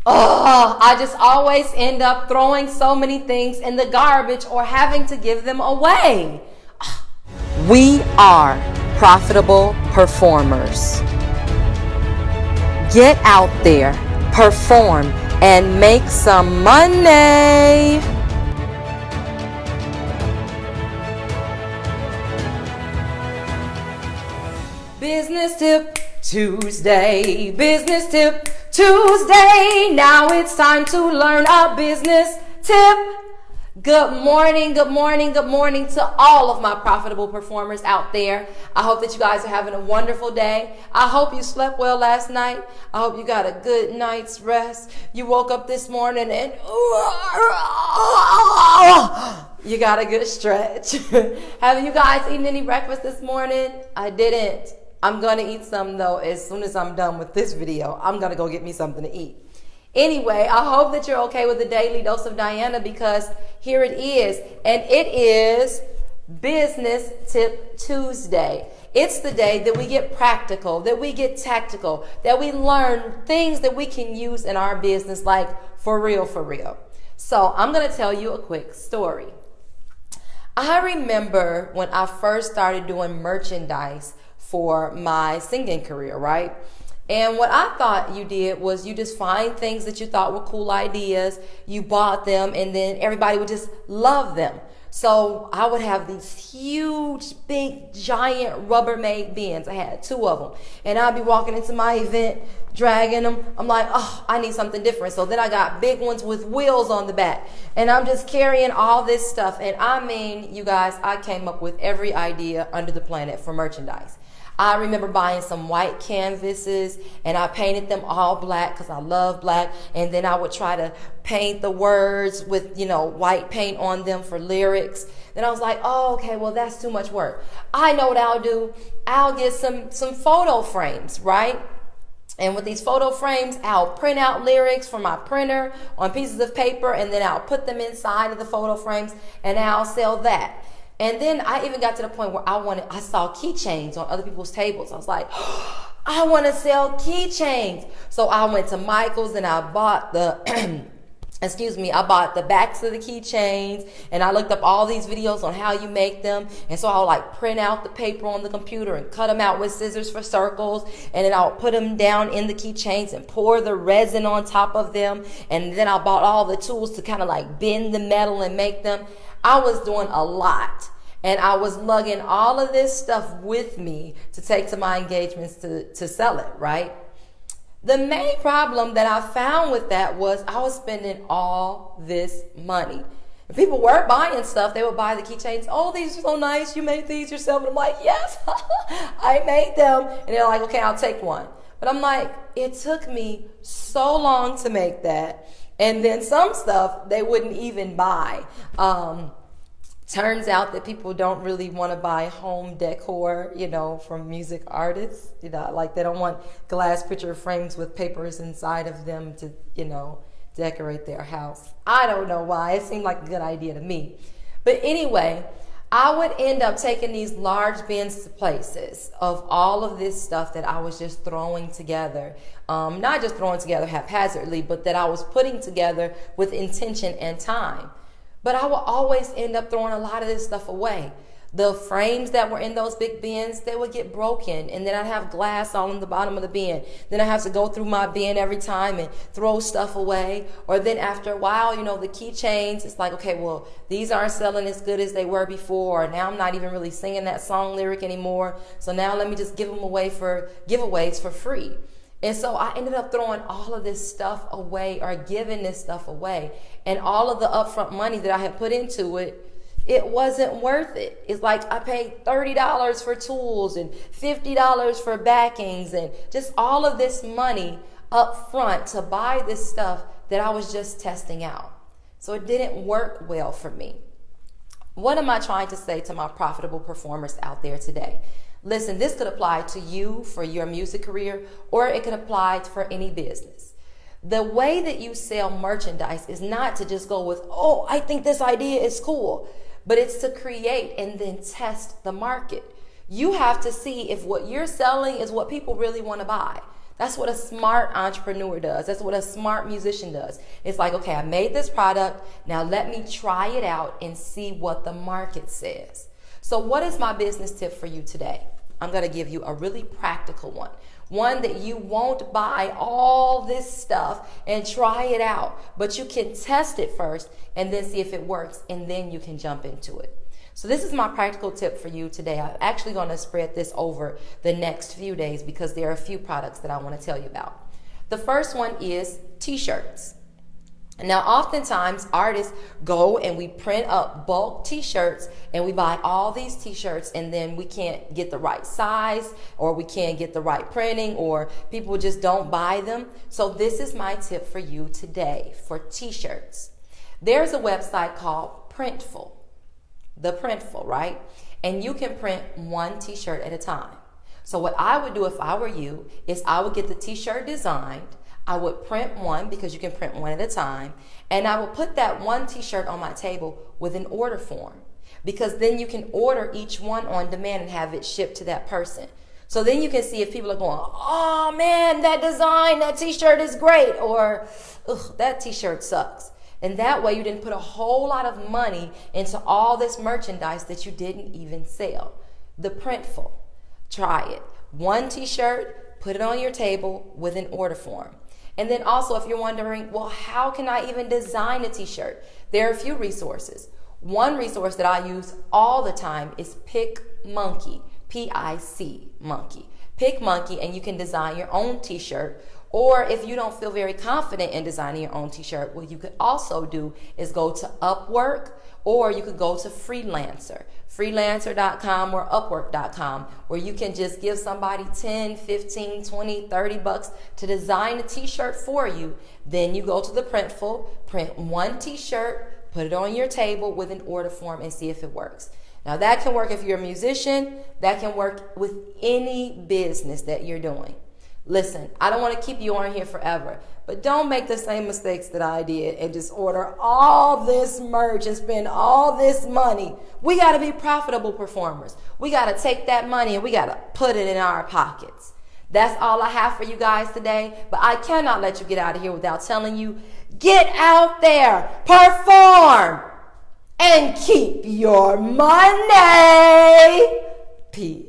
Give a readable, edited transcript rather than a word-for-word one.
Oh, I just always end up throwing so many things in the garbage or having to give them away. We are profitable performers. Get out there, perform, and make some money. Business Tip Tuesday, Business Tip Tuesday. Now it's time to learn a business tip. Good morning, good morning, good morning to all of my profitable performers out there. I hope that you guys are having a wonderful day. I hope you slept well last night. I hope you got a good night's rest. You woke up this morning and you got a good stretch. Have you guys eaten any breakfast this morning? I didn't. I'm going to eat some though as soon as I'm done with this video. I'm going to go get me something to eat. Anyway, I hope that you're okay with the daily dose of Dianna, because here it is. And it is Business Tip Tuesday. It's the day that we get practical, that we get tactical, that we learn things that we can use in our business, like for real, for real. So I'm going to tell you a quick story. I remember when I first started doing merchandise for my singing career, right? And what I thought you did was you just find things that you thought were cool ideas, you bought them, and then everybody would just love them. So I would have these huge, big, giant Rubbermaid bins. I had 2 of them. And I'd be walking into my event, dragging them. I'm like, oh, I need something different. So then I got big ones with wheels on the back. And I'm just carrying all this stuff. And I mean, you guys, I came up with every idea under the planet for merchandise. I remember buying some white canvases and I painted them all black because I love black. And then I would try to paint the words with, white paint on them for lyrics. Then I was like, oh, okay, well, that's too much work. I know what I'll do. I'll get some photo frames, right? And with these photo frames, I'll print out lyrics from my printer on pieces of paper, and then I'll put them inside of the photo frames and I'll sell that. And then I even got to the point where I saw keychains on other people's tables. I was like, oh, I want to sell keychains. So I went to Michael's and I bought the, I bought the backs of the keychains, and I looked up all these videos on how you make them. And so I'll print out the paper on the computer and cut them out with scissors for circles. And then I'll put them down in the keychains and pour the resin on top of them. And then I bought all the tools to kind of bend the metal and make them. I was doing a lot, and I was lugging all of this stuff with me to take to my engagements to sell it, right? The main problem that I found with that was I was spending all this money. And people were buying stuff. They would buy the keychains. Oh, these are so nice. You made these yourself. And I'm like, yes, I made them. And they're like, okay, I'll take one. But I'm like, it took me so long to make that. And then some stuff they wouldn't even buy. Turns out that people don't really want to buy home decor, from music artists. They don't want glass picture frames with papers inside of them to, decorate their house. I don't know why. It seemed like a good idea to me. But anyway, I would end up taking these large bins to places of all of this stuff that I was just throwing together. Not just throwing together haphazardly, but that I was putting together with intention and time. But I would always end up throwing a lot of this stuff away. The frames that were in those big bins, they would get broken. And then I'd have glass all in the bottom of the bin. Then I have to go through my bin every time and throw stuff away. Or then after a while, the keychains, it's like, okay, well, these aren't selling as good as they were before. Now I'm not even really singing that song lyric anymore. So now let me just give them away for giveaways for free. And so I ended up throwing all of this stuff away, or giving this stuff away. And all of the upfront money that I had put into it, it wasn't worth it. It's like I paid $30 for tools and $50 for backings and just all of this money up front to buy this stuff that I was just testing out. So it didn't work well for me. What am I trying to say to my profitable performers out there today? Listen, this could apply to you for your music career, or it could apply for any business. The way that you sell merchandise is not to just go with, oh, I think this idea is cool, but it's to create and then test the market. You have to see if what you're selling is what people really want to buy. That's what a smart entrepreneur does. That's what a smart musician does. It's like, okay, I made this product. Now let me try it out and see what the market says. So what is my business tip for you today? I'm going to give you a really practical one. One that you won't buy all this stuff and try it out, but you can test it first and then see if it works, and then you can jump into it. So this is my practical tip for you today. I'm actually going to spread this over the next few days because there are a few products that I want to tell you about. The first one is t-shirts. Now, oftentimes artists go and we print up bulk t-shirts and we buy all these t-shirts, and then we can't get the right size, or we can't get the right printing, or people just don't buy them. So this is my tip for you today for t-shirts. There's a website called Printful. The Printful, right? And you can print one t-shirt at a time. So what I would do if I were you is I would get the t-shirt designed. I would print one, because you can print one at a time, and I would put that one t-shirt on my table with an order form, because then you can order each one on demand and have it shipped to that person. So then you can see if people are going, oh man, that design, that t-shirt is great, or ugh, that t-shirt sucks. And that way you didn't put a whole lot of money into all this merchandise that you didn't even sell. The Printful. Try it. One t-shirt, put it on your table with an order form. And then also, if you're wondering, well, how can I even design a t-shirt? There are a few resources. One resource that I use all the time is PicMonkey, P-I-C, Monkey. PicMonkey, and you can design your own t-shirt. Or if you don't feel very confident in designing your own t-shirt, what you could also do is go to Upwork, or you could go to freelancer.com or upwork.com, where you can just give somebody 10, 15, 20, 30 bucks to design a t-shirt for you. Then you go to the Printful, print one t-shirt, put it on your table with an order form, and see if it works. Now that can work if you're a musician. That can work with any business that you're doing. Listen, I don't want to keep you on here forever, but don't make the same mistakes that I did and just order all this merch and spend all this money. We got to be profitable performers. We got to take that money and we got to put it in our pockets. That's all I have for you guys today, but I cannot let you get out of here without telling you, get out there, perform, and keep your money. Peace.